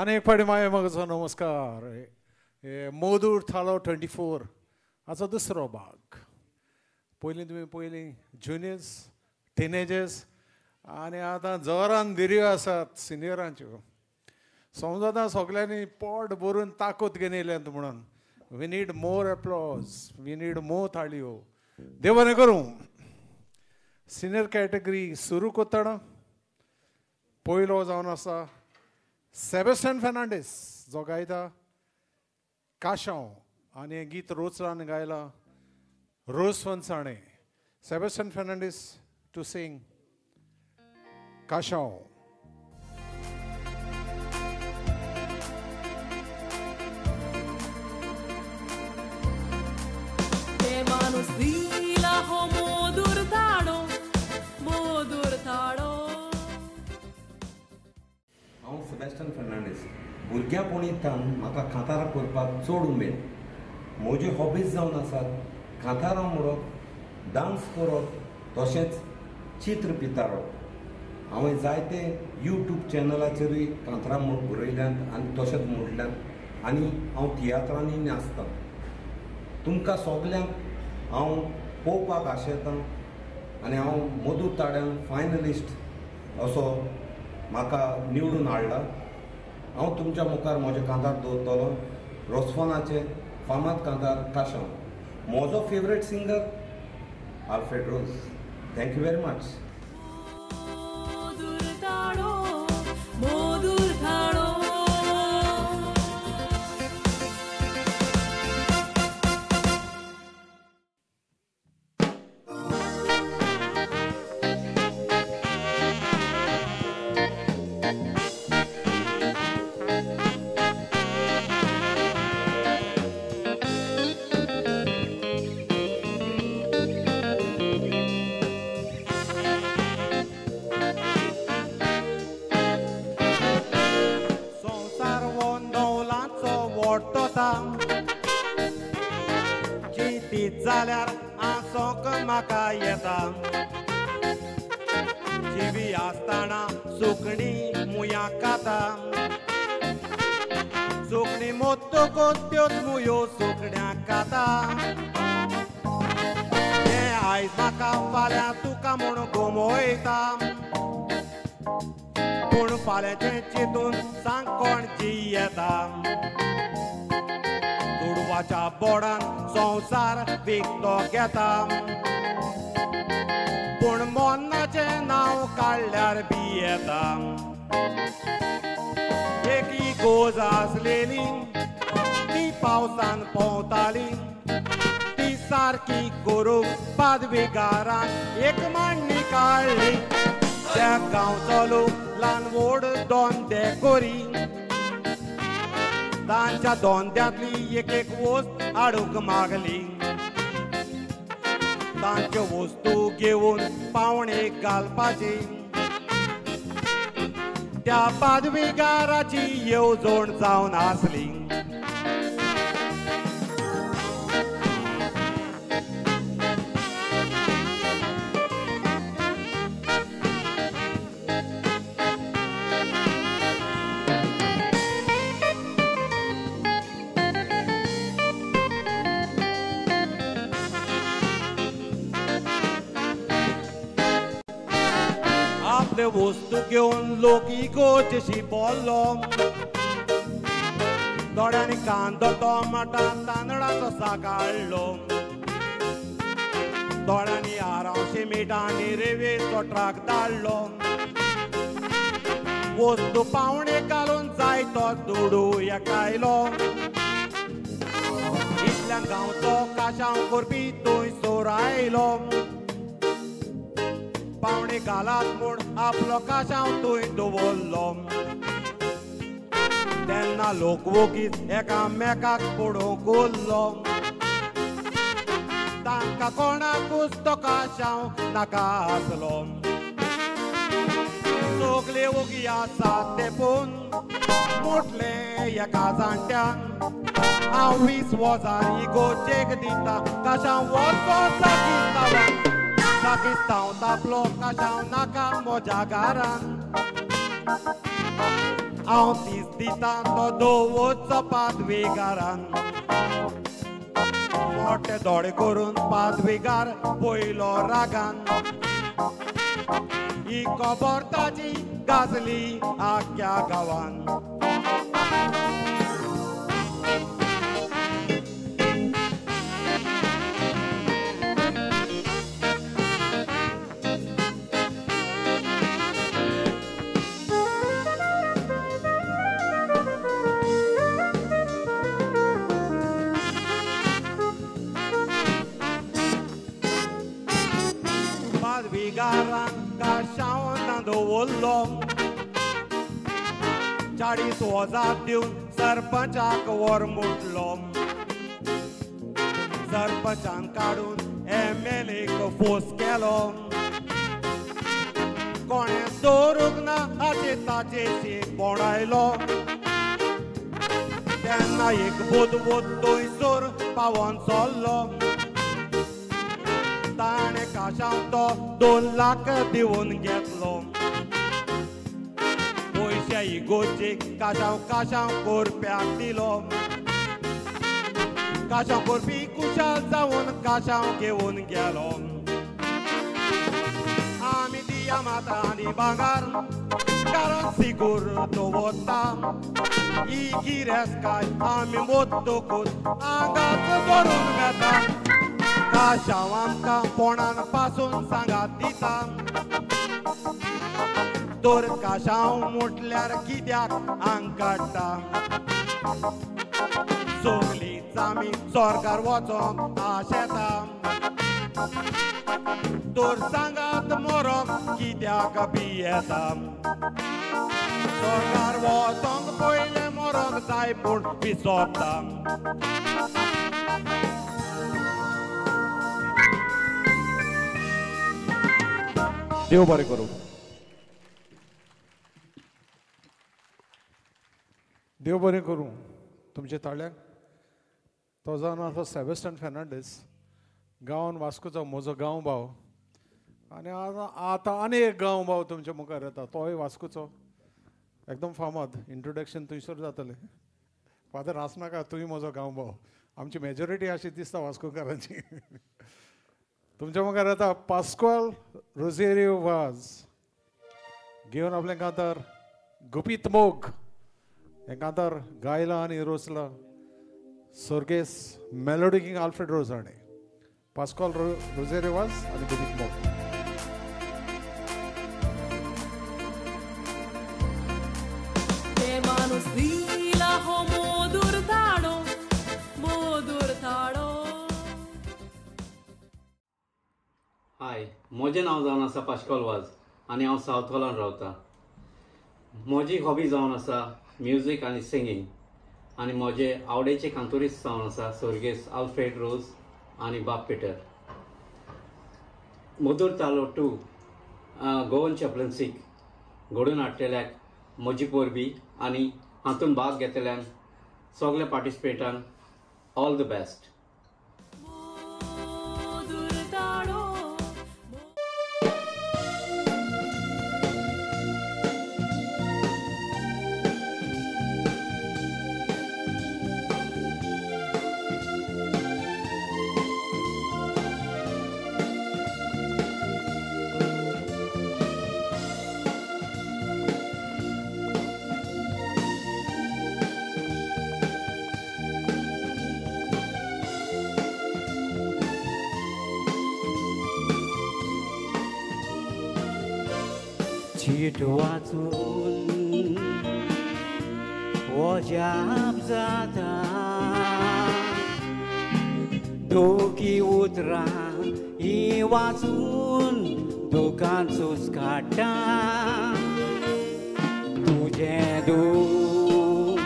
आनी एक फावटी मागीर म्हाका नमस्कार. मोदूर थालो 24 हाचो दुसरो भाग. पयलीं तुमी पयलीं ज्युनियर्स, टिनेजर्स आनी आतां जोरान धिऱ्यो आसात सिनियरांच्यो. समजता सगल्यांनी पोट भरून ताकत घेवन येयल्यांत म्हणून. We need more applause, we need more थाळयो. देव बरें करूं. सिनियर कॅटेगरी सुरू करतना पयलो जावन आसा सेबॅस्टियन फेर्नांडीस जो गायता काशांव आनी हें गीत रोचरान गायलां रोज फणसाणे. सेबॅस्टियन फेर्नांडीस टू सिंग काशांव. Manos dila ho modur thado, modur thado. हांव सेबॅस्टियन फेर्नांडीस. भुरग्यापणींतल्यान म्हाका कांतारां करपाक चड उमेद. म्हज्यो हॉबीज जावन आसात कांतारां म्हणप, डान्स करप, तशेंच चित्र पितारप. हांवें जायते यूट्यूब चॅनलाचेरूय कांतारां म्हूण बरयल्यात आनी तशेंच म्हटल्यात आनी हांव तियात्रांनी नाचतां. तुमकां सगल्यांक हांव पळोवपाक आशेतां आनी हांव मधू ताड्यान फायनलिस्ट असो म्हाका निवडून हाडला. हांव तुमच्या मुखार म्हजे कांतार दवरतलो. रोसफोनाचे फामाद कांतार काशांव. म्हजो favourite singer Alfred Rose. Thank you very much. Modur thado, modur thado. चिंतीत जाल्यार आसोंक म्हाका येता. जिवी आसतना सुकणी मुयां खाता. सुकणी मोत्तोकूच त्योच मुयो सुकण्याक खाता. तें आयज म्हाका फाल्यां तुका म्हूण गोमोयता. पूण फाल्यांचें चिंतून सांग कोण जी येता. तुडवाच्या बोडान संवसार विकतो घेता. पूण मोन्नाचें नांव काडल्यार बी येता. एक इगोज आसलेली ती पावसान पोंवताली. ती सारकी करूंक पादविकारान एक मांडणी काडली. त्या गांवचो लोक ल्हान व्हड दोंदे कोरी. तांच्या दोंद्यांतली एक एक वस्त हाडूंक मागली. तांच्यो वस्तू घेवन पावणेक घालपाची. त्या पादविकाराची येवजण जावन आसली. आपले वस्तू घेवन लोक इगोचेशी बोल्लो. दोळ्यांनी कांदो टोमाटा तांदळाचो साक हाडलो. दोळ्यांनी आरावशे मीठ आनी रेवेचो ट्राक धाडलो. वस्तू पावणे घालून जाय तो दुडू एकायलो. इतल्यान गांवचो काशांव करपी थंय सोर आयलो. पावणे घालात म्हूण आपलो काशांव थंय दवरलो. तेन्ना लोक वगीच एकामेकाक पडोवंक उरलो. तांकां कोणाकूच तो काशांव नाका आसलो. सगळे वगी आसात ते पळोवन म्हटलें एका जाणट्यान हांव 20 वजां इगोचेक दिता. काशांव वचो साकिस्तावान. साकिस्तांव तापलो काशांव नाका म्हज्या घरान. हांव तीस दिता तो दोवोचो पादवेगारान मोठे दोळे करून पादवेगार पयलो रागान ही खबर ताची गाजली आख्या गांवान Paदवेगारान काशांव दवरलो 40 वजार दिवन सरपंचाक वर मुटलो सरपंचान काडून MLAक फोर्स केलो कोणें दवरूंक ना हाचे ताचेशी बोडायलो तेन्ना एक बुदबूद थंयसर पावोन चल्लो ताणें काशांव तो 2 लाख दिवन घेतलो पयशे इगोचे काशांव कोरप्याक दिलो काशांव कोरपी कुशाल जावन काशांव घेवन गेलो आमी दिया माता आनी भांगार कारण सिगूर दवरता ही गिरेस्काय आमी मोद्दोकूच आंगाच धरून घेता काशांव आमकां पोणान पासून सांगात दिता तर काशांव मुटल्यार कित्याक आंग काडटा सोगलीच आमी स्वर्गार वचोंक आश येता तर सांगात मोरोंक कित्याक बी येता स्वर्गार वचोंक पयलें मोरोंक जाय पूण विसरता देव बरें करूं देव बरें करूं तुमच्या ताळ्यांक तो जावन आसा सेबेस्टियन फेर्नांडीस गांवान वास्कोचो म्हजो गांव भाव आनी आतां आनी एक गांव भाव तुमच्या मुखार येता तोय वास्कोचो एकदम फामाद इंट्रोडक्शन थंयसर जातलें फादर आसनाका तुय म्हजो गांव भाव आमची मेजॉरिटी अशी दिसता वास्कोकारांची तुमच्या मुखार येता पास्कॉल रोझेरियो वाज घेवन आपलें कांतार गुपीत मोग हें कांतार गायला आनी रोसला सोर्गेस मेलोडी किंग आल्फ्रेड रोज हाणें पास्कॉल रोझेरियो वाज आनी गुपीत मोग ते माणूस दिला हो मोदूर थाडो हाय म्हजें नांव जावन आसा पास्कॉल वाज आनी हांव सावथ गोलान रावतां म्हजी हॉबी जावन आसा म्युजीक आनी सिंगींग आनी म्हजे आवडीचे कांतोरीस जावन आसा सोर्गेस आल्फ्रेड रोज आनी बाब पिटर मधुर तालो 2 गोवन चॅप्लन्सीक घडोवन हाडटल्याक म्हजी पोरबी आनी हातूंत भाग घेतल्यांक सगल्या पार्टिसिपेटांक ऑल द बेस्ट चीट वाचून वजाप जाता दोगी उतरां ही वाचून दुकानचोच काडटा तुजें दूख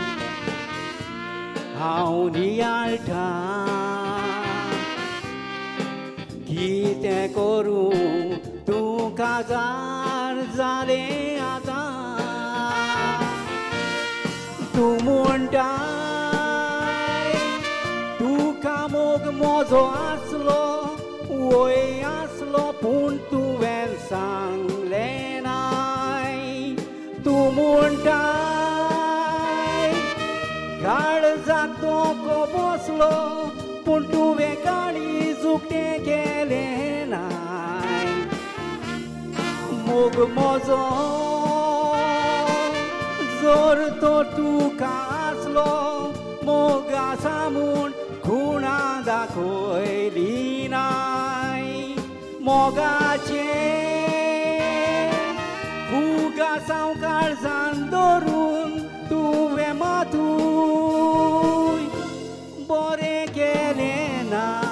हांव नियाळटा कितें करूं तूं काजार जालें आतां तूं म्हणटाय तुका मोग म्हजो आसलो वय आसलो पूण तुवें सांगलें नाय तूं म्हणटाय मोग मोजो जोर तो तुका आसलो मोगा सामून खुणा दाखयली नाय मोगाचे फुगा सावकार जान धरून तुवें मातूय बरें केलें नाय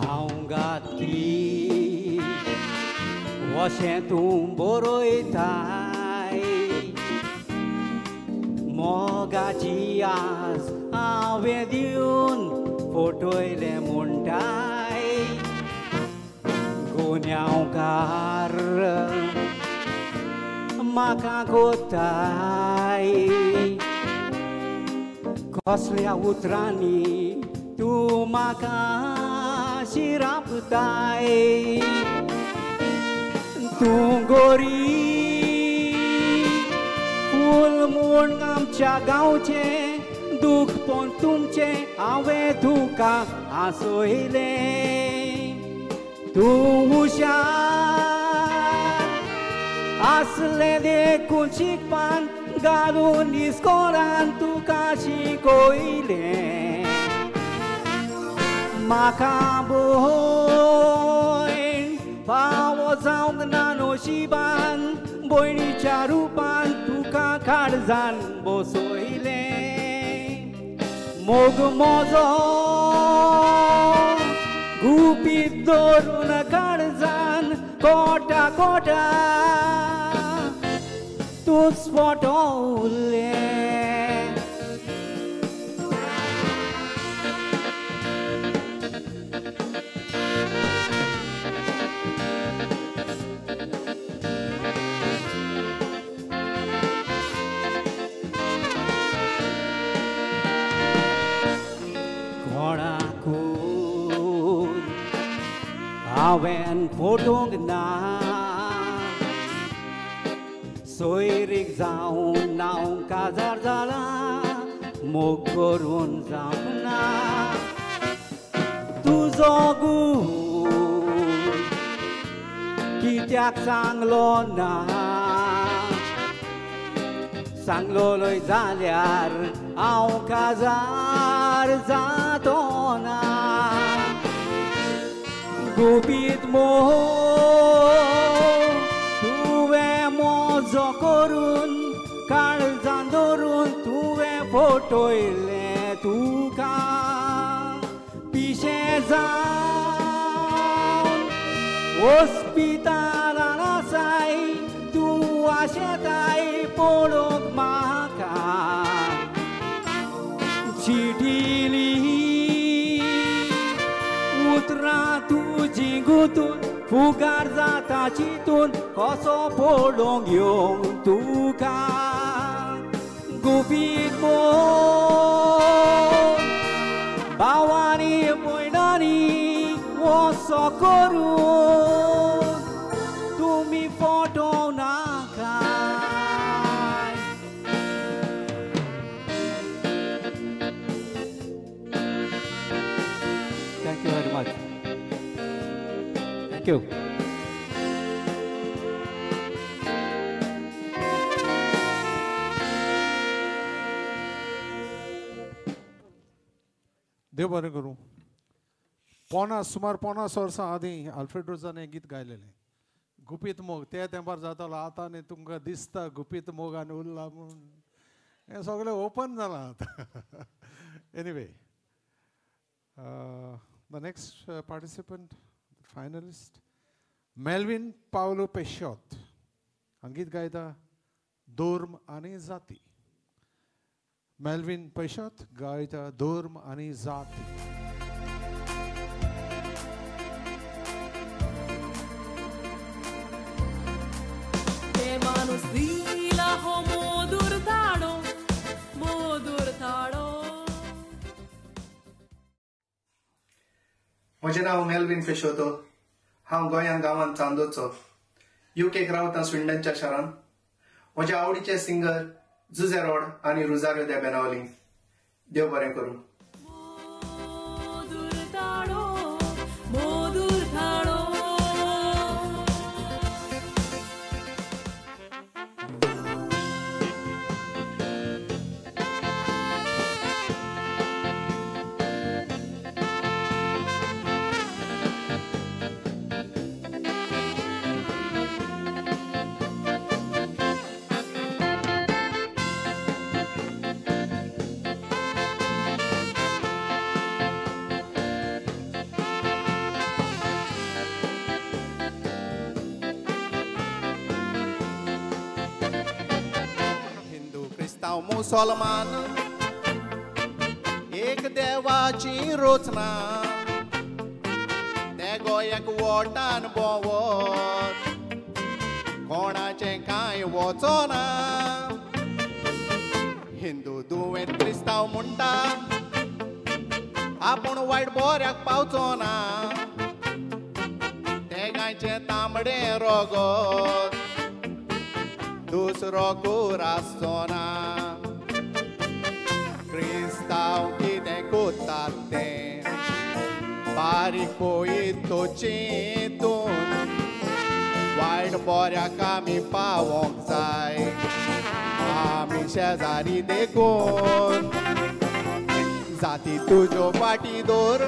हांव घातली अशें तूं बरयताय मोगाची आस हांवें दिवन फटयलें म्हणटाय गुन्यांवकार म्हाका कोत्ताय कसल्या उतरांनी तूं म्हाका शिरापताय तूं गोरी फूल म्हूण आमच्या गांवचें दूख पण तुमचें हांवें तुका आसयलें तूं हुशार आसलें देखून शिकपान घालून इस्कोलान तुका शिकयलें म्हाका भयण फावो जावंक ना नशिबान भयणीच्या रुपान तुका काळजान बसयलें मोग मोजो गुपीत धरून काळजान कोटा कोटा तूंच फटवलें हांवें फोटोंक ना सोयरीक जावन नांव काजार जाला मोग करून जावंक ना तुजो गूण कित्याक सांगलो ना सांगलोय जाल्यार हांव काजार जातो ना गुपीत मोह तुवें मोजो करून काळजान धरून तुवें फटयलें तुका पिशें जावन हॉस्पिटलान आसाय तूं आशेताय पळोवंक म्हाका चिटिली उतरां तुजी गुतून फुगार जाता चिंतून कसो पळोवंक येवंक तुका गुपीत भावानी भयणांनी वसो करून तुमी फटोव नाका Thank you very much. Thank you. देव बरें करूं सुमार 50 वर्सां आदीं आल्फ्रेड रोजान हें गीत गायलेलें गुपीत मोग त्या तेंपार जातालो आतां न्ही तुमकां दिसता गुपीत मोग आनी उरला म्हूण हें सगळें ओपन जालां आतां anyway the next participant finalist Melvin Paulo Peixoto Angit gaita Dorm ani Zati Melvin Peixoto gaita Dorm ani Zati Te manus dila ho modur tado म्हजें नांव मेल्विन पेशोतो हांव गोंयां गांवांत चांदोरचो युकेक रावता स्विंडनच्या शारान. म्हजे आवडीचे सिंगर जुझे रॉड आनी रुजारियो दे बेनावली. देव बरें करूं. मोदूर ताळो मोदूर ताळो क्रिस्तांव मुसलमान एक देवाची रचना. ते गोंयाक वोटान भोंवत कोणाचें कांय वचोना. हिंदू दुवेंत क्रिस्तांव म्हणटा आपूण वायट बऱ्याक पावचो ना. ते गायचें तांबडें रगत दुसरो कूर आसचो ना. क्रिस्तांव कितें कोत्तात तें बारीक पळयत तो चिंतून वायट बऱ्याक आमी पावोंक जाय. आमी शेजारी देखून जाती तुज्यो फाटी दवर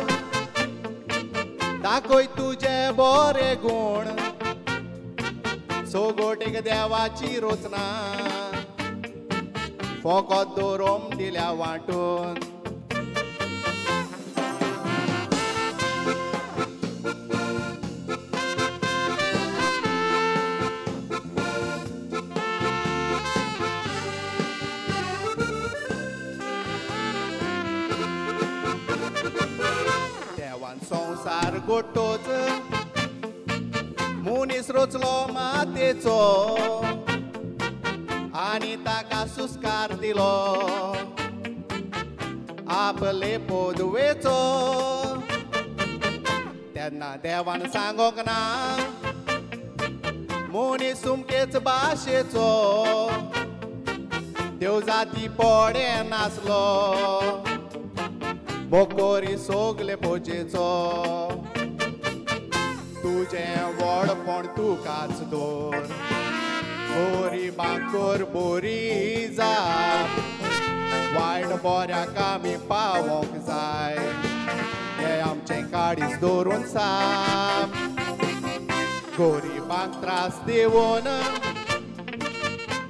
दाखय तुजे बरे गूण. सोगोटेक देवाची रचना फकत दोरोम दिल्या वांटून. देवान संवसार घडटोच मनीस रचलो मातेचो आनी ताका सुस्कार दिलो आपले पोदवेचो. तेन्ना देवान सांगोंक ना मनीस सुमकेच भाशेचो. देव जाती पोडे नासलो बोकोरी सोगले पोजेचो. तुजें व्हडपण तुकाच दोर बोरी बांकोर बोरी जाप. वायट बऱ्याक आमी पावोंक जाय हें आमचें काडीस दवरून साप. गोरिबांक त्रास दिवन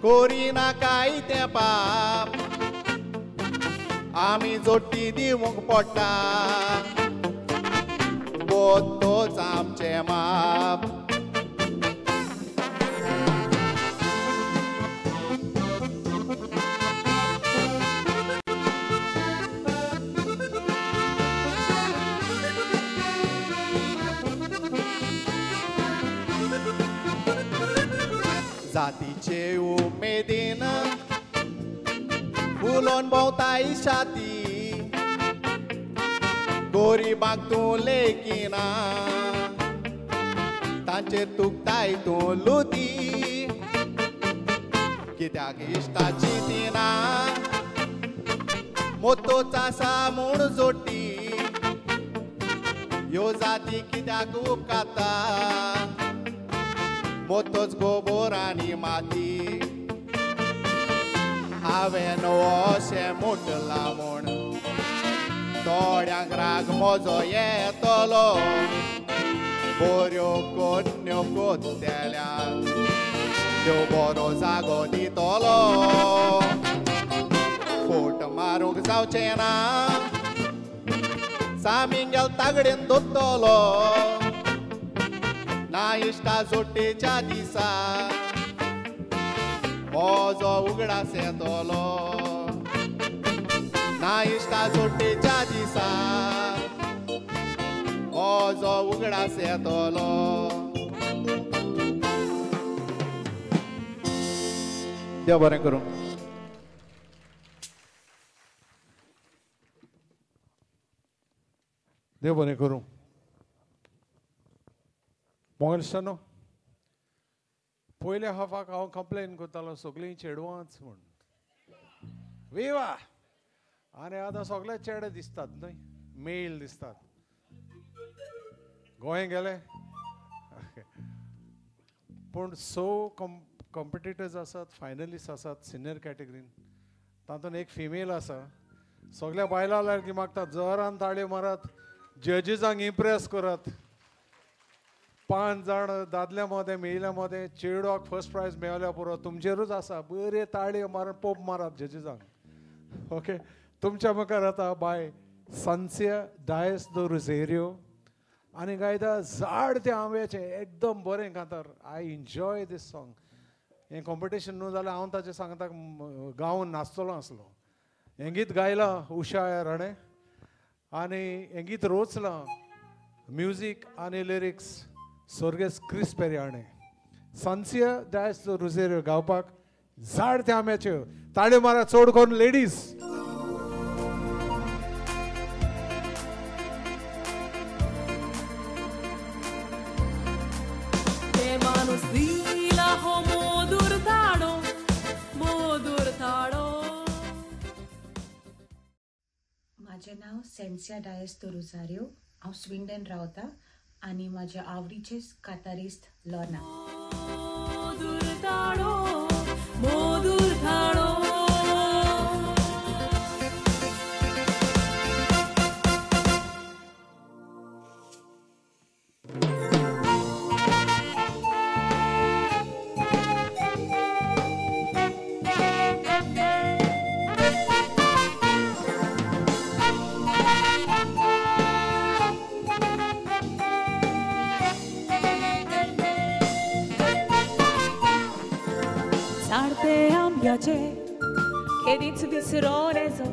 कोरिना कांय तें पाप. आमी जोड्टी दिवंक पडटा तोच आमचें माप. जातीचे उमेदीन फुलोन भोंवताय छाती. गोरिबांक तूं लेखिना तांचेर तुकताय तूं लुती. कित्याक इश्टाची तिना मोतोच आसा म्हूण जोडटी. ह्यो जाती कित्याक उपकारता मोतोच गोबोर आनी माती. हांवें अशें म्हटलां म्हूण थोड्यांक राग म्हजो येतलो. बऱ्यो कन्यो कोत्तेल्यांक देव बरो जागो दितलो. फोट मारूंक जावचें ना सामिंगेल तागडेन दोत्तलो. ना इश्टा जोड्डेच्या दिसा म्हजो उगडास येतलो. ना इश्टा जोड्डेच्या दिसा म्हजो उगडास येतलो. देव बरें करूं. देव बरें करूं. मोगलस्तानो पयल्या हाफाक हांव कंप्लेन करतालो सगळीं चेडवांच म्हूण विवा आनी आतां सगळे चेडे दिसतात न्हय मेल दिसतात गोंय गेले पूण कॉम्पिटिटर्स आसात फायनलिस्ट आसात सिनियर कॅटेगरीन तातूंत एक फिमेल आसा सगळ्या बायलां लागी मागतात जोरान ताळयो मारात जजीसांक इम्प्रेस करात 5 जाण दादल्या मदें मेयल्या मदें चेडवाक फर्स्ट प्रायज मेळल्या पुरो तुमचेरूच आसा बरे ताळयो मारून पोप मारात जजीसांक ओके तुमच्या मुखार येता बाय सन्सिया डायस दो रोझेरियो आनी गायता झाड ते आंब्याचे एकदम बरें कांतार आय एन्जॉय दीस सॉंग हें कॉम्पिटिशन न्हू जाल्यार हांव ताचें सांगता गावन नाचतलो आसलो हें गीत गायलां उशा राणे आनी हें गीत रोचलां म्युजीक आनी लिरिक्स स्वर्गेस क्रिस पेरियाणे सन्सिया डायस दो रोझेरियो गावपाक झाड ते आंब्याच्यो ताळयो मारा चड करून लेडीज माणूस दिला हो मोदूर ताळो माझे नाव सेन्सिया डायस दो रोझारियो हांव स्विंडन रावता आनी माझे आवडीचे कातारिस्ट लॉर्ना मोदूर ताळो केदीच विसरोन येजो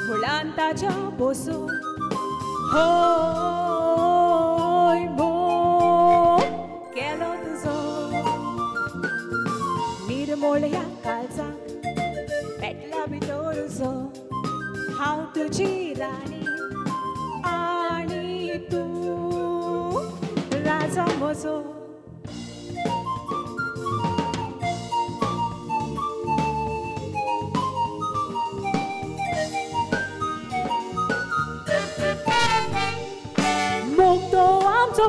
मुळान ताच्या बसून होय मोग केलो तुजो निर्मोळ्या काळजाक पेटला भितरूजो हांव तुजी राणी आनी तूं राजा म्हजो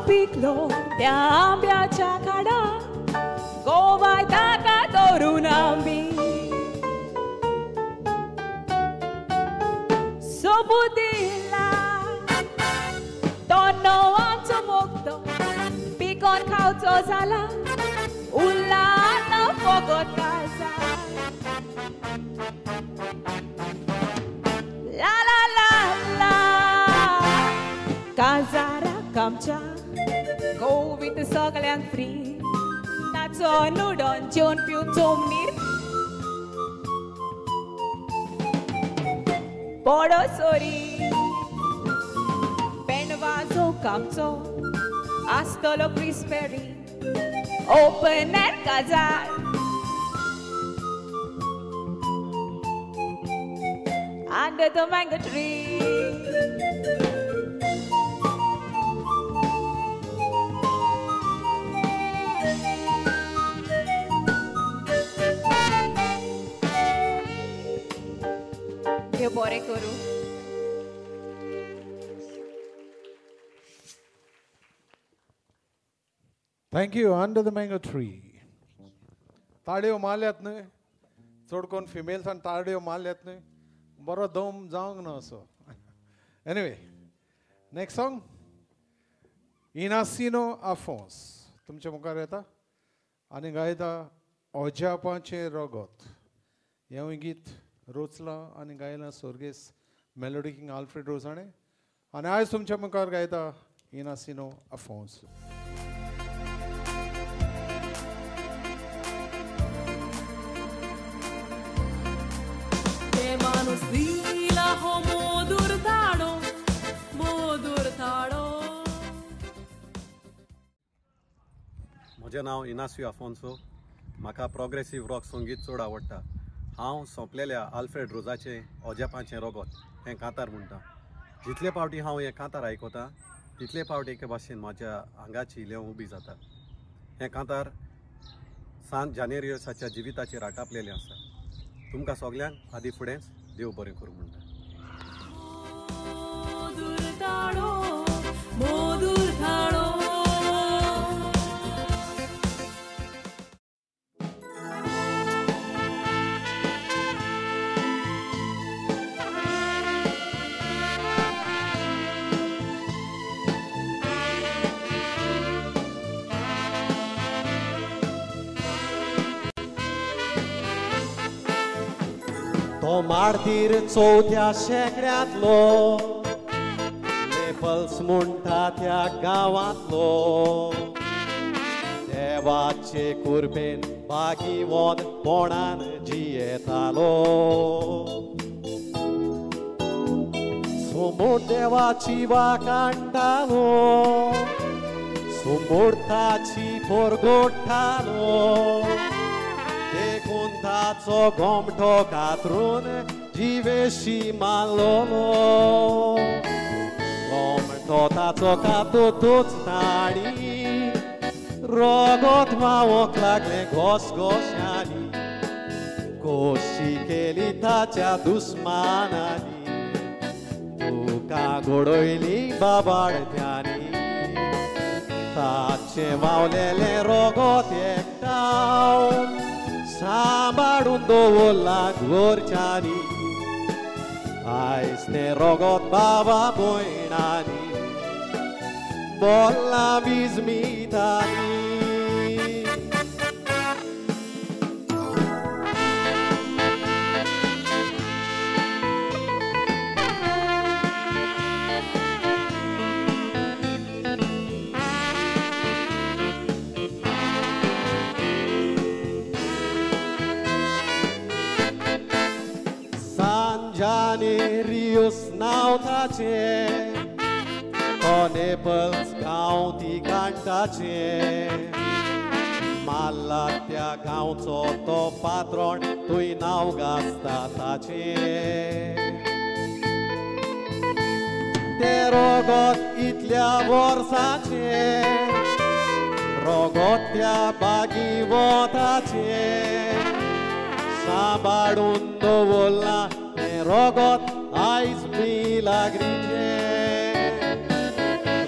पिकलो त्या आंब्याच्या खाडा गोवाय ताका धरून आंबी सोबूत दिला तो न्हू आमचो मोगतो पिकोन खावचो जाला उरला आतां फकत काळजा ला ला ला ला काळजाराक आमच्या गोवित सगळ्यांक फ्री नाचोन उडोन जेवन पिवन जमनीर बडो सोरी पेंडवाजो कामचो आसतलो क्रिस्पेरी ओपन एर काजार under the mango tree बरे करू thank you under the mango tree ताळयो मारल्यात न्हय चड कोण फिमेल्सान ताळयो मारल्यात न्हय बरो दम जावंक ना असो एनिवे नेक्स्ट सॉंग इनासिनो आफोन्स तुमच्या मुखार येता आनी गायता ओजापाचें रगत हें गीत रोचलां आनी गायलां स्वर्गेस मेलोडी किंग आल्फ्रेड रोझाणे आनी आयज तुमच्या मुखार गायता इनासिनो आफोन्स माणूस दिला हो मोदूर ताळो म्हजें नांव इनासियो आफोन्सो म्हाका प्रोग्रेसीव रॉक संगीत चड आवडटा हांव सोंपलेल्या आल्फ्रेड रोझाचें ओजापाचें रगत हें कांतार म्हणटा जितले फावटी हांव हें कांतार आयकता तितले फावट एके भाशेन म्हाज्या आंगाची लेव उबी जाता. हें कांतार सांत जानेरियोसाच्या जिविताचेर आटापलेलें आसा. तुमकां सगल्यांक आदी फुडेंच देव बरें करूं म्हणटा. मोदूर थाळो तो मारतीर चवथ्या शेंकड्यांतलो नेपल्स म्हणटा त्या गांवांतलो देवाचे कुर्बेन भागीवोन कोणान जियेतालो समोर देवाची वाकांडालो समोर ताची परगोट्टालो देखून ताचो गोमठो कातरून जिवेशी मारलोलो गोमठो ताचो कातूतूच ताणी रोगोत मावोंक लागलें घोसघोश्यांनी कोशी केली ताच्या दुस्मानांनी तुका घडयली बाबाडत्यांनी ताचे मावलेले रोगोत एकठांव सांबाळून दवरला घरच्यांनी आयज ते रोगोत बाबा भयणांनी बोल्ला बिजमितांनी Janeirios नाव ताचे तो नेपल्स गांव ती कांटाचे मारला त्या गांवचो तो पात्रोण तुय नांव गाजता ताचे ते रोगोत इतल्या वर्साचे रोगोत त्या बागी वताचे सांबाळून दवरला रोगोत आयज मिलाग्रीचे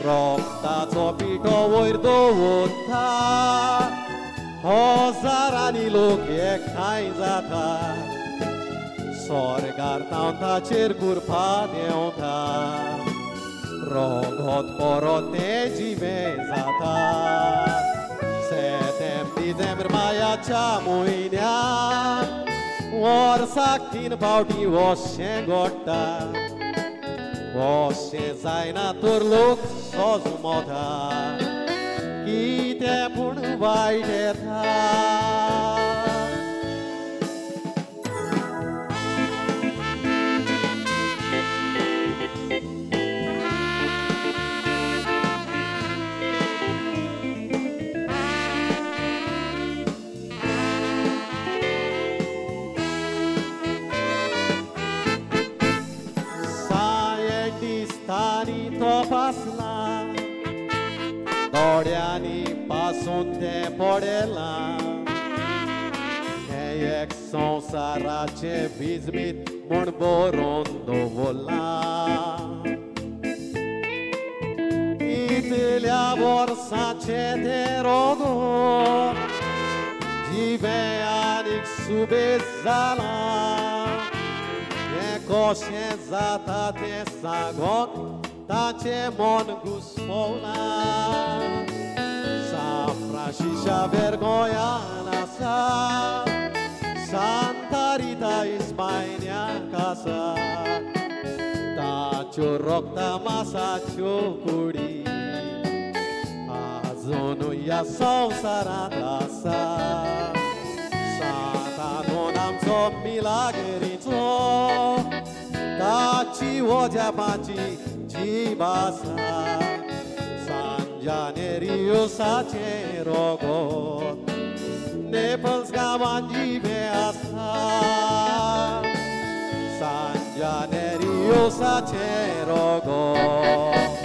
रोगताचो पिठो वयर दवरता हजारांनी लोक एकठांय जाता स्वर्गार तांताचेर कुरपा देंवता रोगोत परत ते जिवें जाता सेप्टेंबर डिसेंबर मायाच्या म्हयन्याक वर्साक 3 फावटी वोशें घोडटा वोशें जायना तर लोक सोजमोता कितें पूण वायट येता तपासला दोड्यांनी पासून तें पडेलां हें एक संवसाराचे बिजमीत म्हूण बरोवन दवरलां इतल्या वर्सांचे ते रोगोत जिवें आनीक सुबेज जालां हें कशें जाता तें सांगोंक ताचे मन घुस्पवना San Francisco vergonhan आसा Santa Rita Ispaina casa ताच्यो रोगता मासाच्यो कुडी आजून ह्या संवसारांत आसा सातानून आमचो मिलाग्रीचो ताची वोजापाची जीब आसा San Janeiriosaचे रोगोत Naples गांवांत जिबे आसा San Janeiriosaचे रोगोत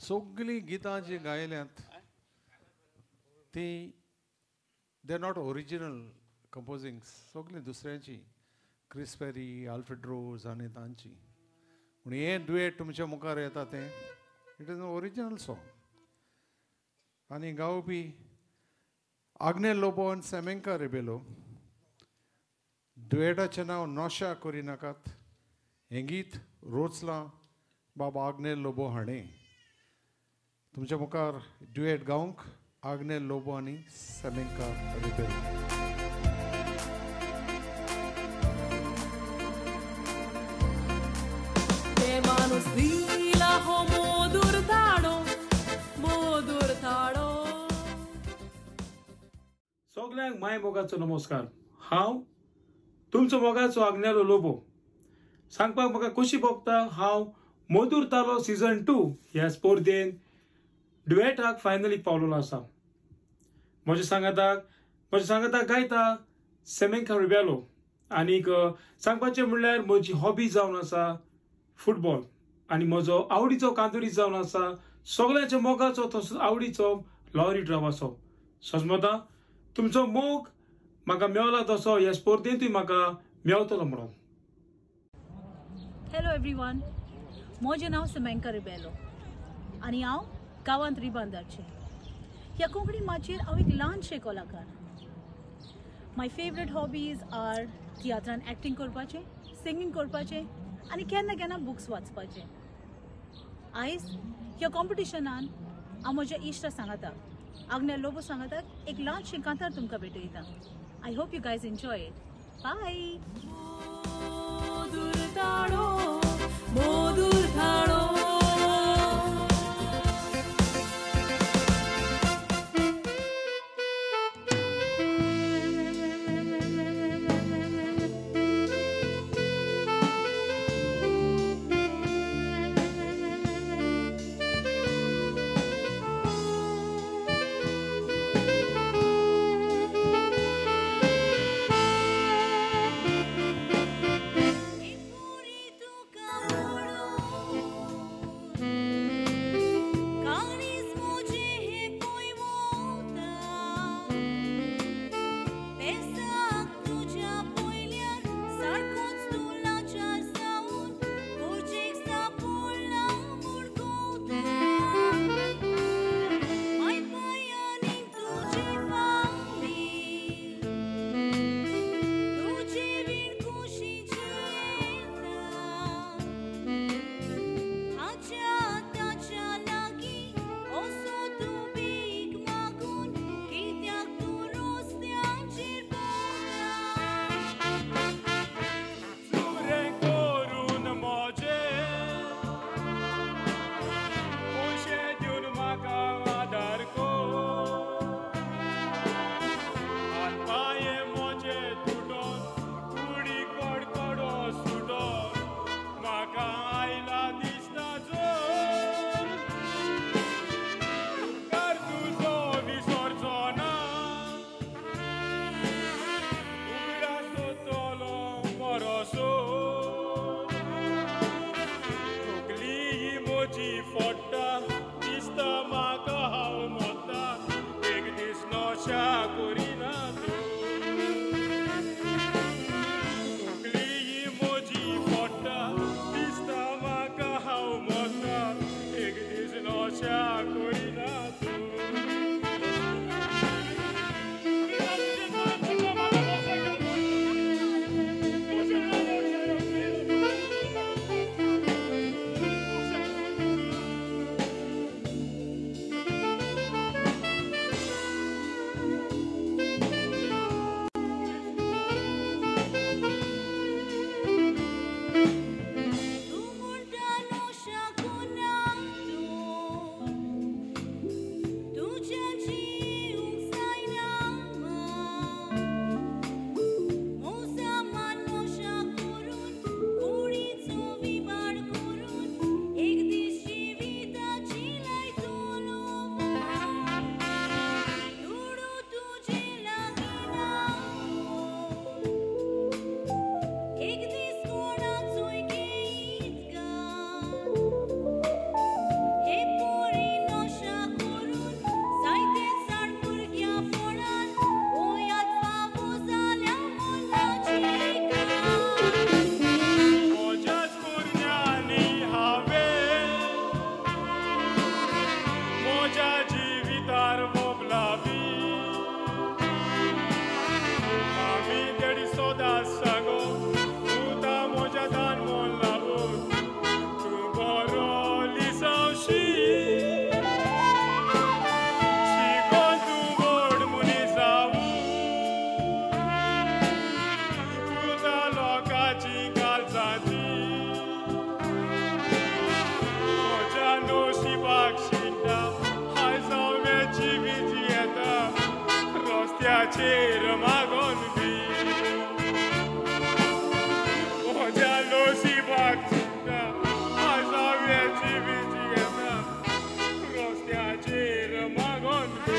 सगळीं गितां जी गायल्यांत ती they are not original composing, सगळीं दुसऱ्यांची, क्रिस पेरी, आल्फ्रेड रोज आनी तांची. पूण हें डुएट तुमच्या मुखार येता तें इट इज ओरिजिनल सॉंग. आनी गावपी आग्नेल लोबो आनी सेमेंका रेबेलो. डुएटाचें नांव नॉशा करिनाकात. हें गीत रोचलां बाबा आग्नेल लोबो हाणें. तुमच्या मुखार डुएट गावंक आग्नेल लोबो आनी सेमेंका रेबेलो. माणूस दिला हो मोदूर धाडो, मोदूर धाडो. सगळ्यांक माय मोगाचो नमस्कार. हांव तुमचो मोगाचो आग्नेलो लोबो. सांगपाक म्हाका कशी भोगता हांव मोदूर तालो सीझन 2 ह्या स्पर्धेन डुएटाक फायनली पावलेलो आसा. म्हज्या सांगाताक गायता सेमेंका रेबेलो. आनीक सांगपाचें म्हणल्यार म्हजी हॉबी जावन आसा फुटबॉल आनी म्हजो आवडीचो कांतुरी जावन आसा सगळ्यांच्या मोगाचो तसोच आवडीचो लॉरी ड्रामाचो. सजमता तुमचो मोग म्हाका मेवला तसो ह्या स्पर्धेंतूय म्हाका मेवतलो म्हणून. हॅलो एवरीवन, म्हजें नांव सेमेंका रेबेलो आनी हांव गांवांत रिबांदारचें. ह्या कोंकणी माचयेर हांव एक ल्हानशें कलाकार. माय फेवरेट हॉबीज आर तियात्रान एक्टींग करपाचें, सिंगींग करपाचें आनी केन्ना केन्ना बुक्स वाचपाचें. आयज ह्या कॉम्पिटिशनान हांव म्हज्या इश्टा सांगाताक आग्नेल लोबो सांगाताक एक ल्हानशें कांतार तुमकां भेटयता. I hope you guys enjoy it. Bye. मोदूर धाडो, मोदूर धाडो. Espíritu cabrón. रस्त्याचेर मागोन बी म्हज्या नशिबाक चिंता आसाव्याची बिजी येता रस्त्याचेर मागोन बी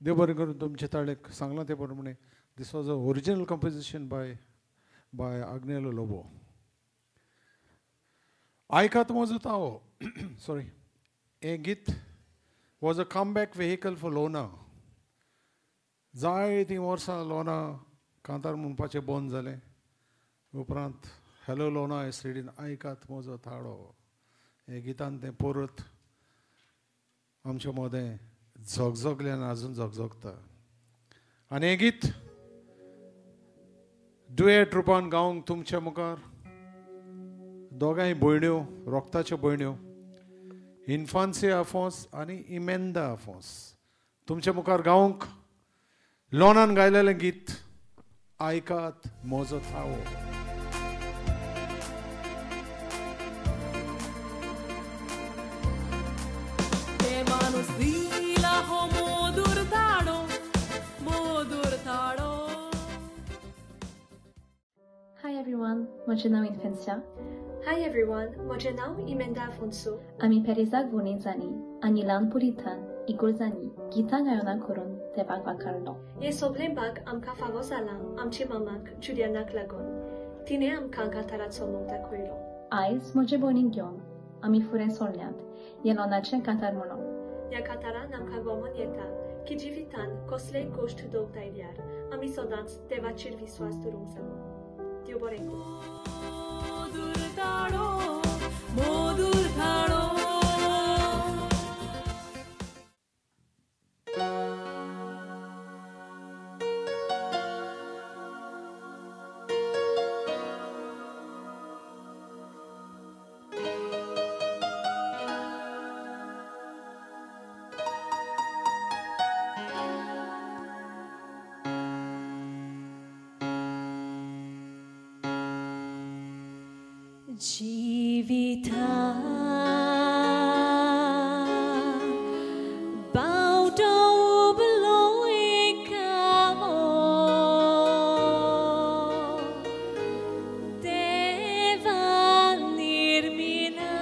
देव बरें करून तुमचे ताळेक सांगलां ते प्रमाणे this was a original composition by Agnelo Lobo. आयकात म्हजो तावो सॉरी हें गीत was a comeback vehicle for Lorna. जायतीं वर्सां लोना कांतार म्हणपाचें बंद जालें. उपरांत हॅलो लोना एसडीन आयकात म्हजो ताळो हे गितान तें परत आमचें मोदें झगझगल्यान आजून झगझगता. आनी हें गीत डुएट रुपान गावंक तुमच्या मुखार दोगांय भयण्यो रोगताच्यो भयण्यो इन्फान्सिया आफोस आनी इमेंदा आफोस तुमच्या मुखार गावंक लोनान गायलेलें गीत आयकात म्हजो तावो. Hi everyone, म्हजें नांव इन्फेन्सिया. Hi everyone, म्हजें नांव इमेंदा आफोन्सो. आमी पेरेजाक भोंवडेजांनी आनी ल्हानपुरींतल्यान इगोर्जांनी गितां गायना करून देवाक वाखारलो. हे सगळे भाग आमकां फावो जालां आमचे मामाक जुलियानाक लागून. तिणें आमकां कांताराचो मोग दाखयलो. आयज म्हजे भयणीक घेवन आमी फुडें सरल्यात हे लोनाचें कांतार म्हणून. ह्या कांतारान आमकां गमन येता की जिवितान कसलेय गोश्ट दोग आयल्यार आमी सदांच देवाचेर विस्वास दवरूंक जायो. देव बरें करूं. Jivita bauta ubloikamo deva nirmina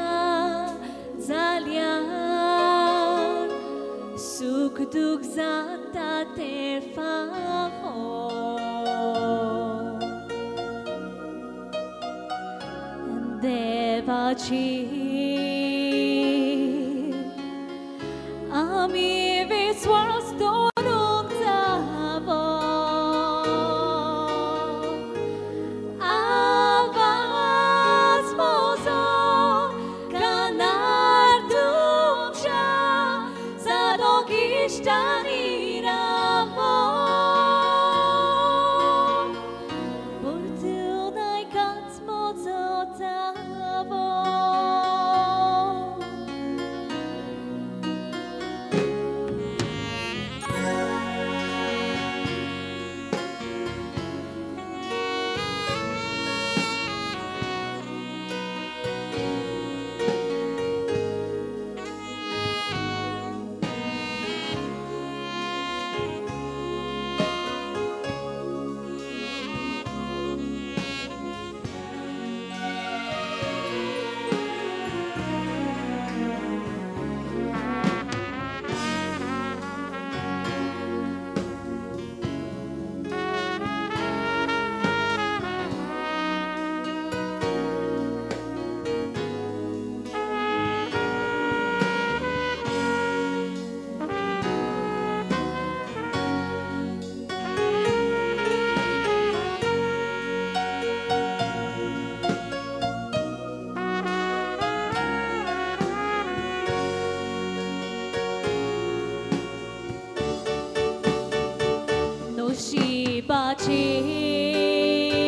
देवाचेर आमी विश्वास दवरूंक जावो आवाज म्हजो कानार तुमच्या सदांच इश्टांनी रावो परतून आयकाच म्हजो दावो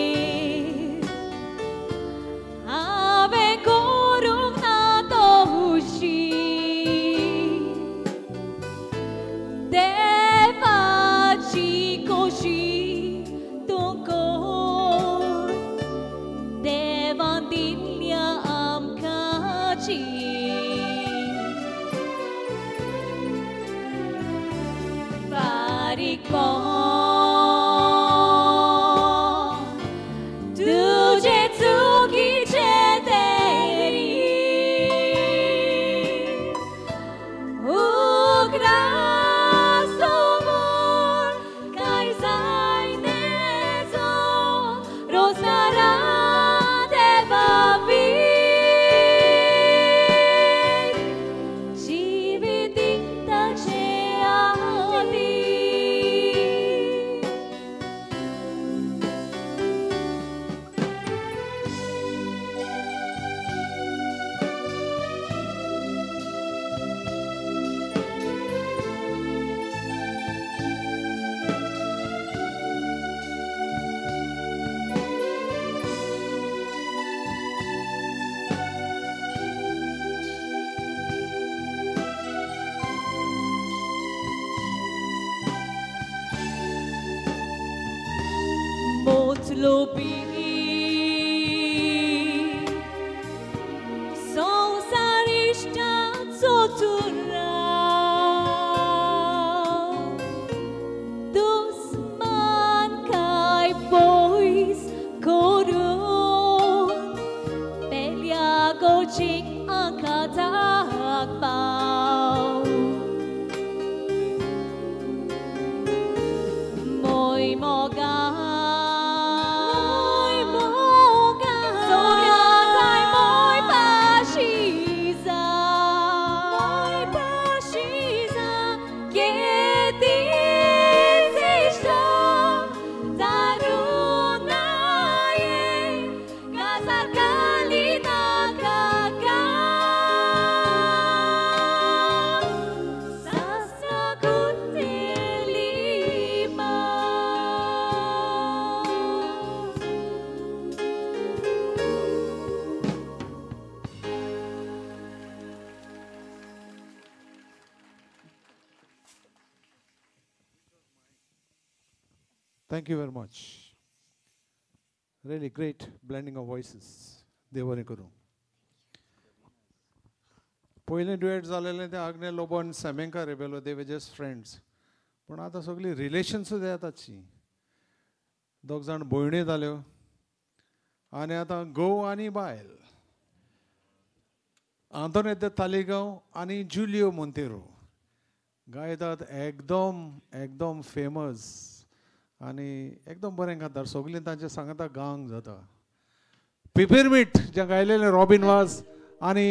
नशिबाचेर हांवें करूंक ना दोशी देवाची खोशी तूं कोर देवान दिल्या आमकां बारीक तुझे चुकीचे तेरी उगडा समोर काय जायने जो रोजगारा देवावी जिवीत दिताचे आदी Motlobi संसार इश्टांचो तुराव दुस्मान काय पयस करून पेल्या गोचीक आकांताक पाव मोय Moga Thank you very much. Really great blending of voices. देवाने करूं. पहिले duet झालेले ते आग्ने लोबन सेमेंका Rebelo they were just friends. पण आता सगळी रिलेशन्स येताची. दोग जाण भयणी जाल्यो आनी आता घोव आनी बायल. आंतोनेत तालिगांव आनी जुलियो मोंतेरो गायतात एकदम फेमस आनी एकदम बरें गातात सगळीं तांचे सांगता गांग जाता पिपिरमीट जे गायलेले रॉबिन वाज आणि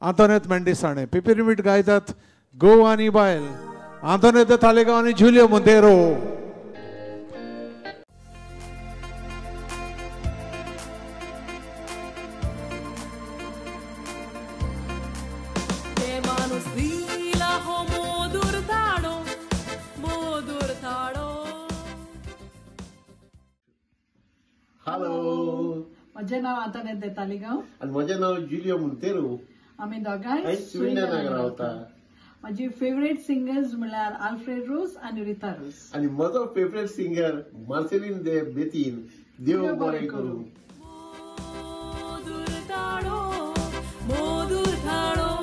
आंतोनेत मेंडिस हाणें. पिपिरमीट गायतात गो आनी बायल, आंतोनेत तालेगांव आनी जुलियो मोंतेरो. ते माणूस दिला हो मोदूर ताडो, मोदूर ताडो. हॅलो, म्हजें नांव आंतोनेत तालेगांव आणि म्हजें नांव जुलियो मोंतेरो. आमी दोगांय स्विडनाक रावता. माझी फेवरेट सिंगर्स म्हळ्यार आल्फ्रेड रोज आणि रिता रोज. आणि म्हजो फेवरेट सिंगर मार्सेलीन दे बेतीन. देव बरें करूं. मोदूर ताडो, मोदूर ताडो.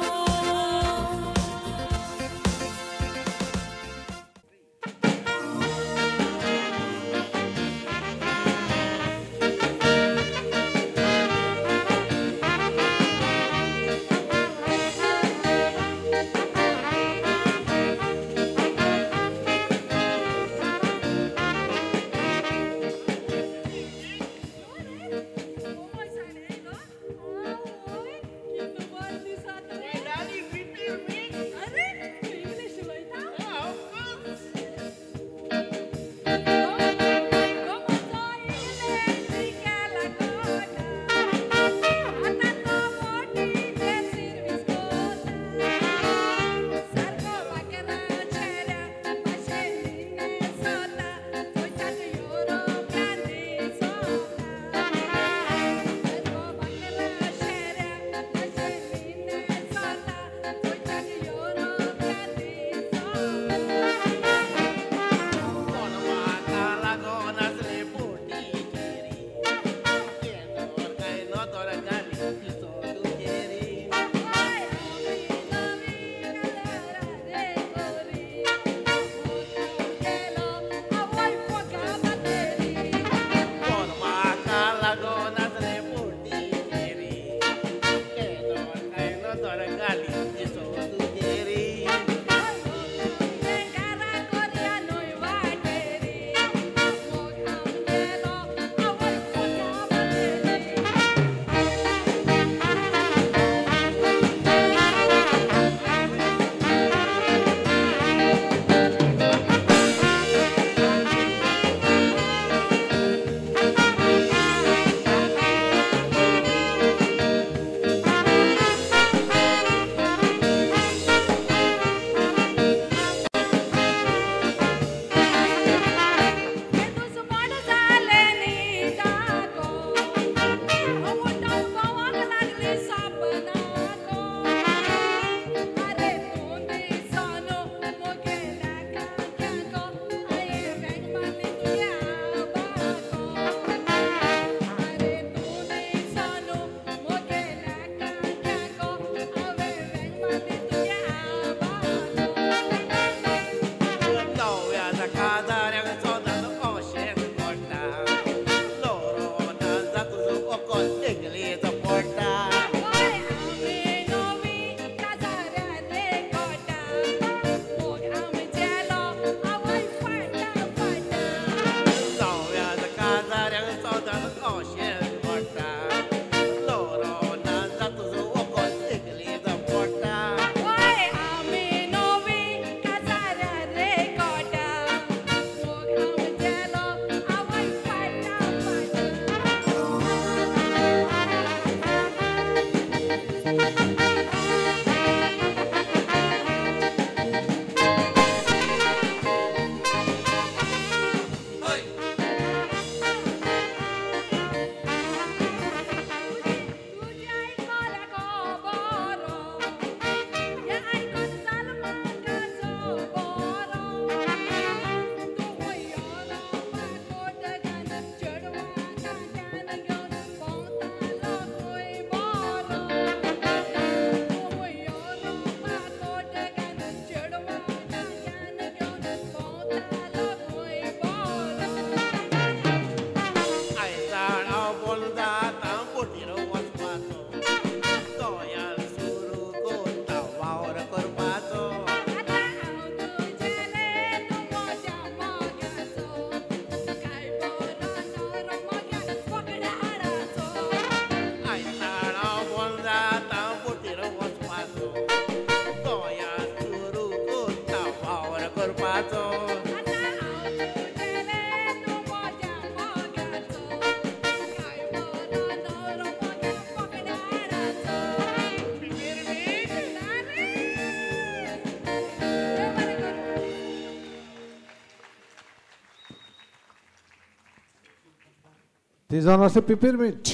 ती जावन आसली पिपिरमीट.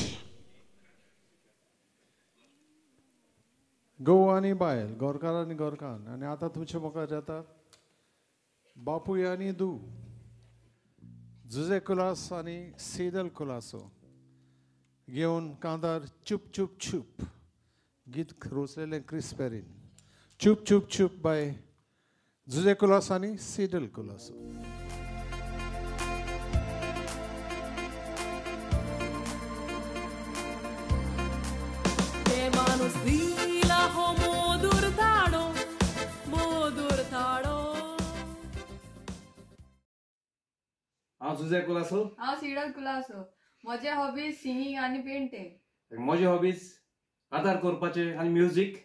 घोव आनी बायल, गोरकार आनी गोरकान. आनी आतां तुमच्या मुखार येता बापूय आनी दू, जुजे कुलास आनी सेदल कुलासो घेवन कांतार चुप चुप चुप गीत रोचलेलें क्रिस पेरीन. चुप चुप चुप बाय जुजे कुलास आनी सेदल कुलासो. ते माणूस दिला हो मोदूर ताडो, मोदूर ताडो. हांव सुजय कुलासो. हांव सिडल कुलासो. म्हजे हॉबीज सिंगींग आनी पेंटींग. म्हजे हॉबीज कातार करपाचे आनी म्युजीक.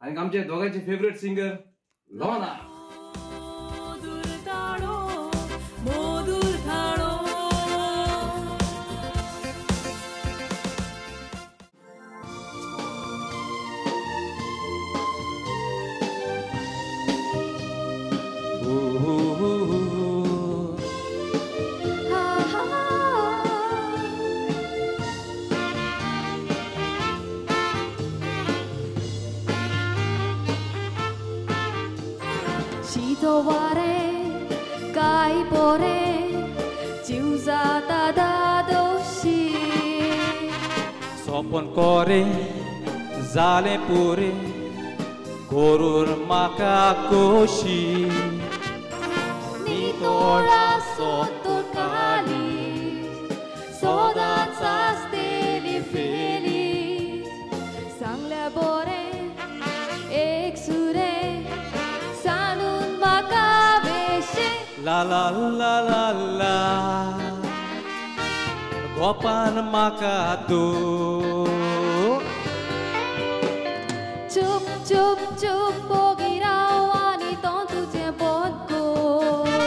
आनी आमचे दोगांचे फेवरेट सिंगर लोना. मोदूर ताडो, मोदूर ताडो. 시도와래 까이보래 지우자다 도시 सोपन कोरे जाले पुरे गोरूर म्हाका कोशी नितोळा सोतो काली सोदाच आसतेली फेली सांगल्या बोरे एक सुरे सांडून म्हाका वेशे ला ला ला ला ला गोपान म्हाका तूं चुप चुप चुप बोगी राव आनी तो तुजें पोट कोर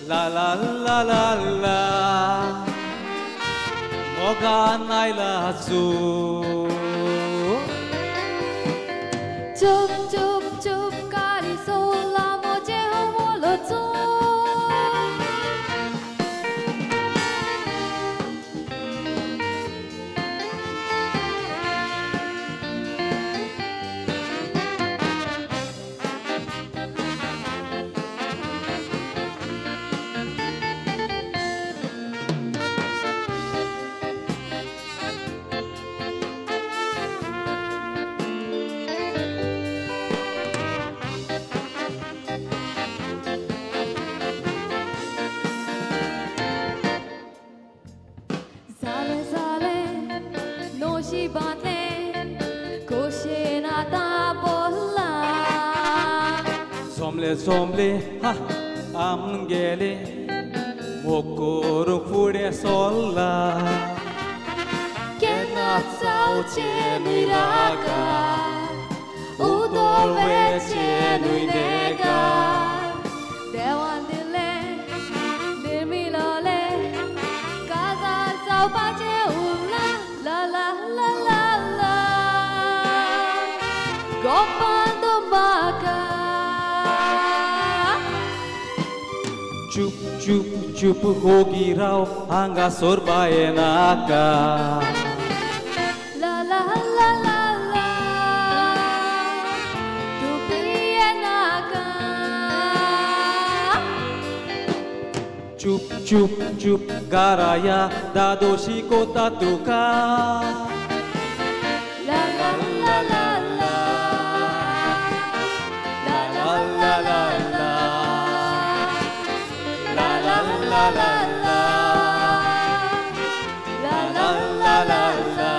ला ला ला ला ला मोगान आयला चुप चुप चुप काली सोला मोजे होमोलो चुप सोमले हा आमगेले मोकोर फुडें सोल्ला केन्ना जावचें न्हय रागार उदोळवेचें न्हय नेगार देवान दिलें निर्मिलोलें काजार जावपाचें उरलां ला ला ला ला ला गोपान तो म्हाका चुप चुप चुप होगी राव हांगा सोरबा येनाका ला ला ला ला ला तू पियेनाका चुप चुप चुप गाराया दादोशी कोता तुका ला ला ला ला ला ला ला ला ला la la la la la la la la la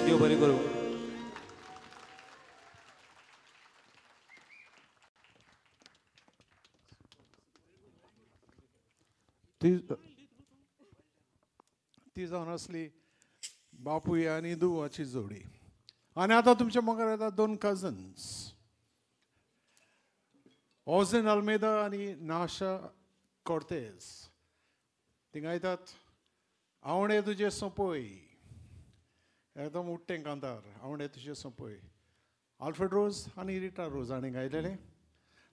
देव बरें करूं. ती जावन आसली बापूय आनी दुवाची जोडी. आनी आतां तुमच्या मुखार येता दोन कजन्स ओझेन अल्मेदा आनी नाशा कोर्तेज. थिंगा येतात आवडे तुजे सोंपय एकदम उठ्ठें कांतार आवडे तुजे सोंपय. आल्फ्रेड रोज आनी रिटा रोज हांणी गायलेलें.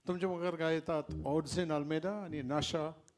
तुमच्या मुखार गायतात ओझेन अल्मेदा आनी नाशा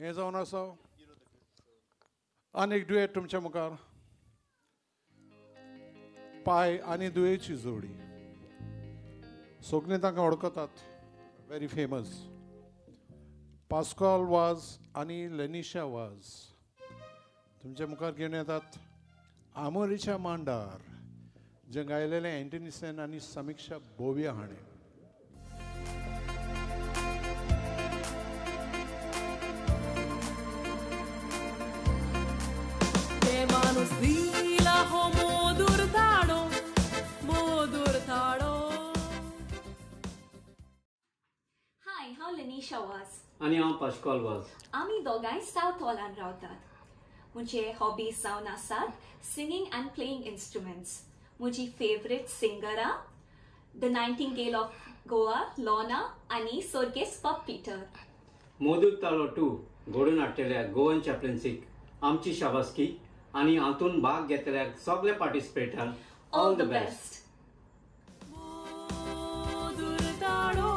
हे जावन आसा आनी एक दुयेट तुमच्या मुखार पाय आनी दुयेची जोडी सगळीं ताका वळखतात वेरी फेमस पास्कॉल वाज आनी लेनिशा वाज तुमच्या मुखार घेवन येतात आमोरीच्या मांडार जे गायलेले अँटनी सेन आनी समीक्षा बोविया हाणें माणूस दिला हो मोदूर ताडो हाय हांव लेनिशा वाज आनी हांव पास्कॉल वाज आमी दोगांय साउथ हॉलांत रावतात म्हजे हॉबीज जावन आसात सिंगींग अँड प्लेइंग इन्स्ट्रुमेंट्स म्हजी फेवरेट सिंगरां the nightingale of Goa Lorna आनी सोर्गेस पॉप पीटर मोदूर ताळो 2 घडोवन हाडटल्या गोवन चॅप्लन्सीक आमची शाबासकी आनी हातून भाग घेतल्या सगळ्या पार्टिसिपेटांक ऑल द बेस्ट मोदूर ताडो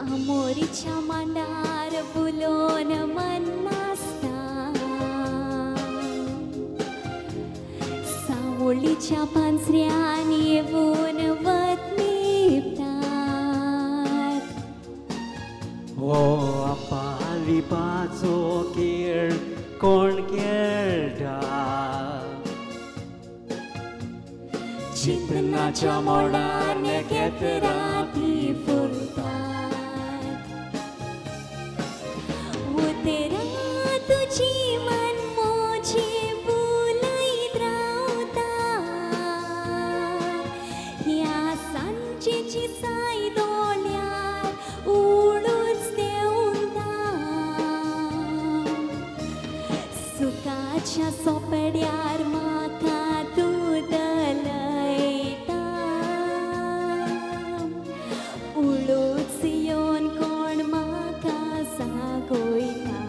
आमोरीच्या मांडार बुलोन मन नाचता सावळीच्या पांचऱ्यान येवून वत निपतात हो आपालिपाचो खेळ कोण खेळटा चिंतनाच्या मोडार नेकेत राती फुलतात उतेरा तुझी मन मोजी बुलयत रावता ह्या सांजेची साय दोळ्यार उडूच देंवता सुखाच्या सोपड्यार म्हाका तूं दलयता उडूच येवन कोण म्हाका सागोयता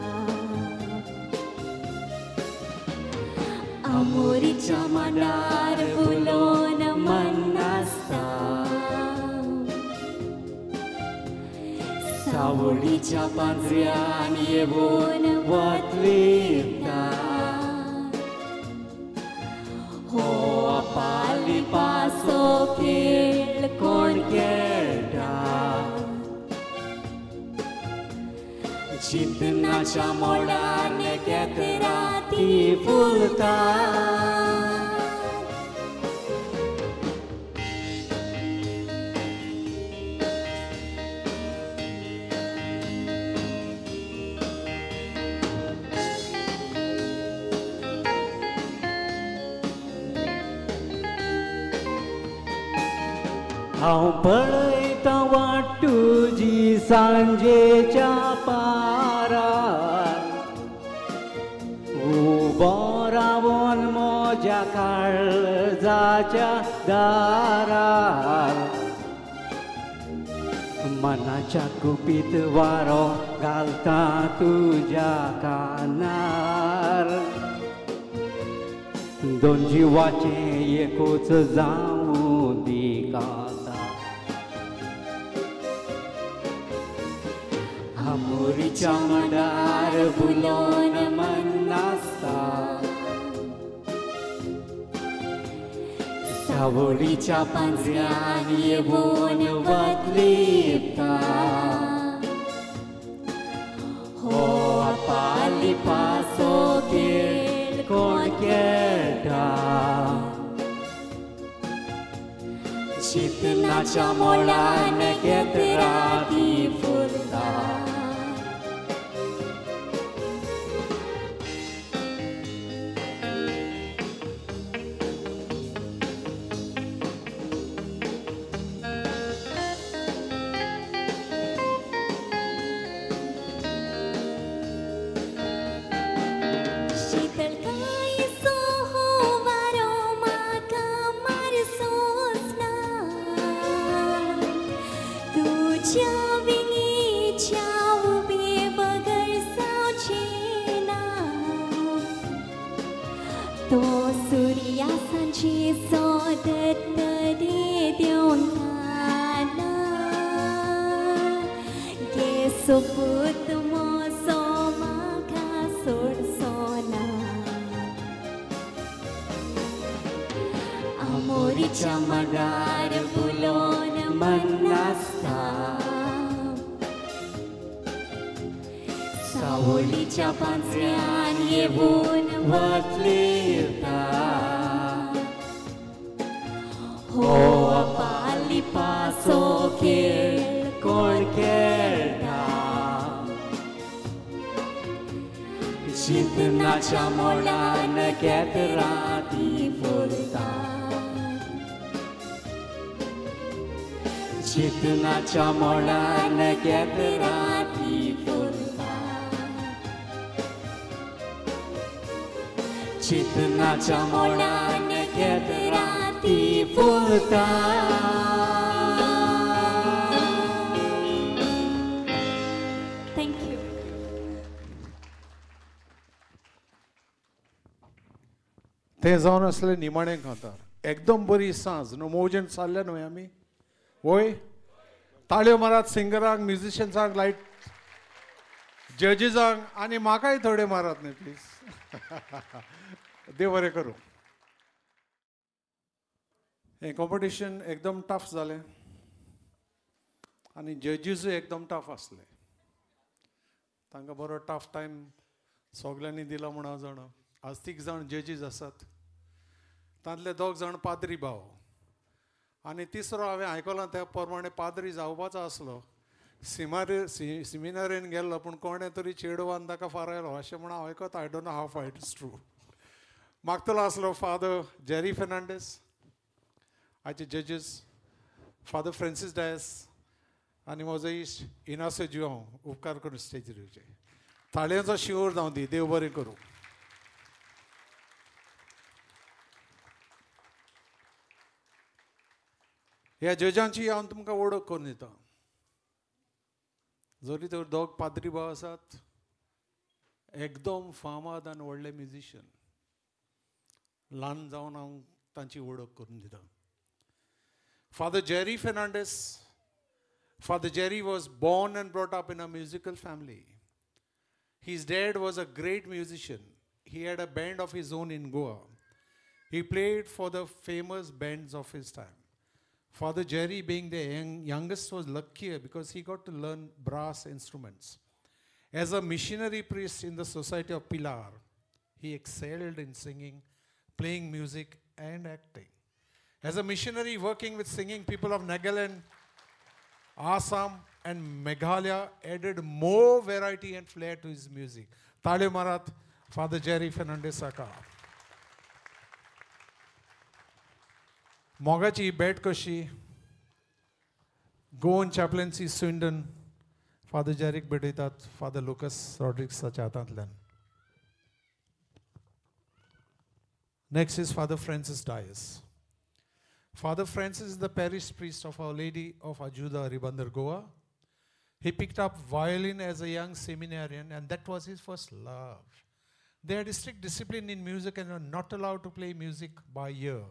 आमोरीच्या मांडार बुलोन मन नाचता सावळीच्या पांजऱ्यान येवून वत लिपता हो आपालिपाचो खेळ कोण खेळटा चिंतनाच्या मोडार नेकेत राती फुलता हांव पळयता वाट तुजी सांजेच्या पारार उबो रावून म्हज्या काळजाच्या दारार मनाच्या कुपीत वारो घालता तुज्या कानार दोन जिवाचे एकूच जावूं दी काता आमोरीच्या मांडार बुलोन मन नाचता सावळीच्या पांजऱ्यान येवून वत लिपता हो आपालिपाचो खेळ कोण खेळटा चिंतनाच्या मोडार नेकेत राती फुलता शीतल काय सो हो वारो म्हाका तो सूर्यासांची सोदत दे देवताना गे सोपूत मोसो म्हाका सोडसोना आमोरीच्या मांडार बुलोन मन नासता सावळीच्या पांचऱ्यान येवून वतलीता हो पाली पासो खेळ कोण खेळटा चिंतनाच्या मोडान केत राती फुलता चिंतनाच्या मोडान केत राती फुलता चिंतनाच्या मोडान केत राती फुलता थँक्यू. ते जावन असले निमाणे कांतार एकदम बरी सांज न्हू मोजन चालले न्हू आमी वय ताळयो मारात सिंगरांक म्युझिशियन्सांक लायट जजीसांक आनी म्हाकाय थोडे मारात न्ही प्लीज देव बरें करूं. हें कॉम्पिटिशन एकदम टफ जालें आनी जजीसूय एकदम टफ आसले. तांकां बरो टफ टायम सगल्यांनी दिलो म्हूण हांव जाणा. आज 3 जाण जजीस आसात. तांतले 2 जाण पाद्री भाव आनी तिसरो हांवें आयकलां त्या प्रमाणे पाद्री जावपाचो आसलो. सिमिनारीन गेल्लो पूण कोणें तरी चेडवान ताका फारयलो अशें म्हण हांव आयकता. I don't know how far it is true. मागतलो आसलो फादर जेरी फेर्नांडीस, आयचे जजीस फादर फ्रांसीस डायस आनी म्हजो इश्ट इनासो जुआंव. उपकार करून स्टेजीर येवचे. ताळयांचो शिवोर जावं दी. देव बरें करूं. ह्या जजांची हांव तुमकां वळख करून दिता. जरी तर 2 पाद्री भाव आसात, एकदम फामाद आनी व्हडले म्युझिशियन. ल्हान जावन हांव तांची वळख करून दिता. Father Jerry Fernandes. Father Jerry was born and brought up in a musical family. His dad was a great musician. He had a band of his own in Goa. He played for the famous bands of his time. Father Jerry, being the youngest, was luckier because he got to learn brass instruments. As a missionary priest in the Society of Pilar, he excelled in singing, playing music, and acting. As a missionary working with singing, people of Nagaland, Assam and Meghalaya added more variety and flair to his music. Tale marat Father Jerry Fernandez Saka. Mogachi bet koshi Goan chaplaincy Swindon. Father Jarek Beditat, Father Lucas Rodriguez Sachatantlan. Next is Father Francis Dias. Father Francis is the parish priest of Our Lady of Ajuda, Ribandar, Goa. He picked up violin as a young seminarian, and that was his first love. They had a strict discipline in music and were not allowed to play music by ear.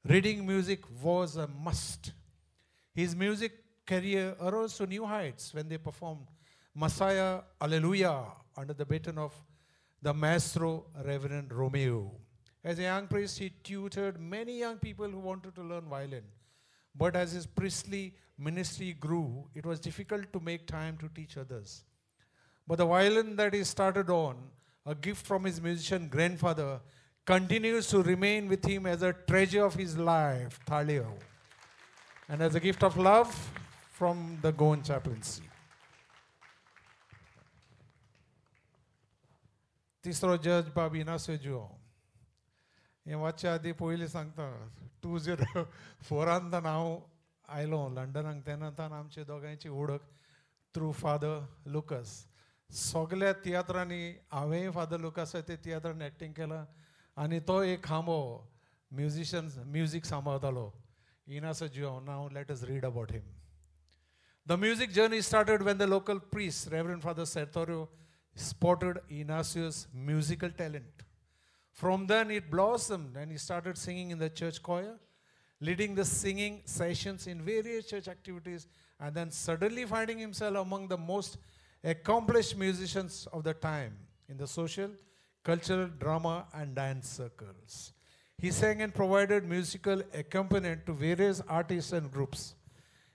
Reading music was a must. His music career arose to new heights when they performed Messiah Alleluia under the baton of the maestro Reverend Romeo. As a young priest, he tutored many young people who wanted to learn violin. But as his priestly ministry grew, it was difficult to make time to teach others. But the violin that he started on, a gift from his musician grandfather, continues to remain with him as a treasure of his life, Thalio, and as a gift of love from the Goan chaplaincy. Tisro judge Babi Nasejo. हें वाचच्या आदी पयलीं सांगता 2004 हांव आयलो लंडनाक. तेन्ना आमचे दोगांयची वळख थ्रू फादर लुकस. सगल्या तियात्रांनी हांवेंय फादर लुकासा ते तियात्रान एक्टींग केलां आनी तो एक खांबो म्युजीक सांबाळतालो. इनासो जिओ. Now let us read about him. The music journey started when the local priest, Reverend Father Sertorio, spotted Ignacio's musical talent. From then it blossomed and he started singing in the church choir, leading the singing sessions in various church activities, and then suddenly finding himself among the most accomplished musicians of the time in the social, cultural, drama and dance circles. He sang and provided musical accompaniment to various artists and groups.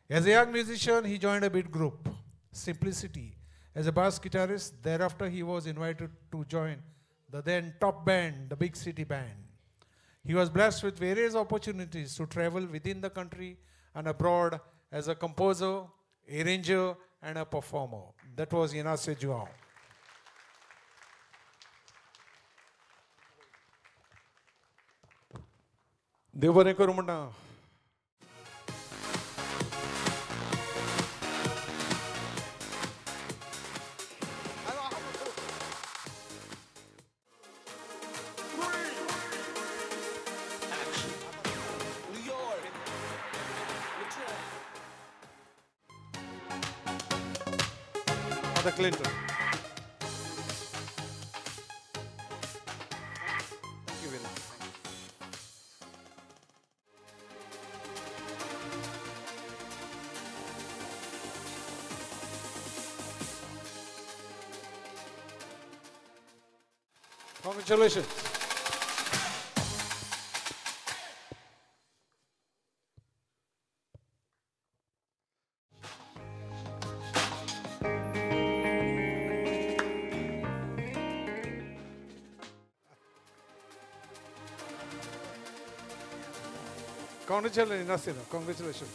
As a young musician, he joined a beat group, Simplicity, as a bass guitarist. Thereafter, he was invited to join the then top band, the Big City Band. He was blessed with various opportunities to travel within the country and abroad as a composer, arranger, and a performer. That was Inácio João. देव बरें करूं म्हणटा. Father Clinton. Thank you very much. Congratulations. Congratulations, Nasina. Congratulations.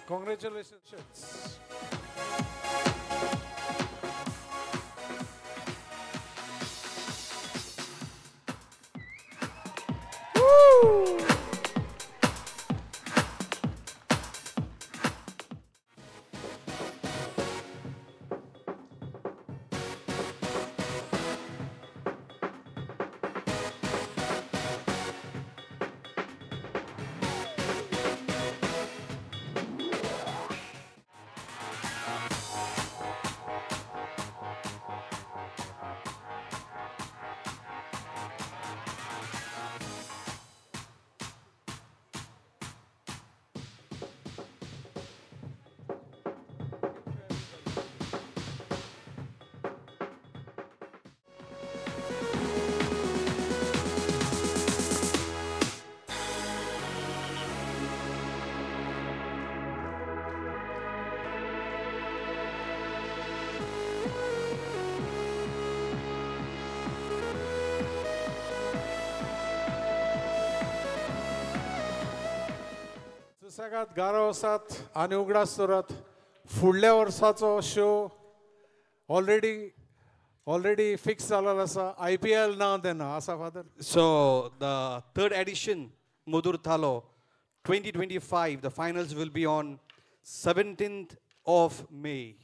Congratulations. Woo! सुसेगाद गारा वसात आनी उगडास दवरात. फुडल्या वर्साचो show already fixed जालेलो आसा. IPL ना तेन्ना आसा father. So the third edition Modur Thalo 2025, the finals will be on 17th of May.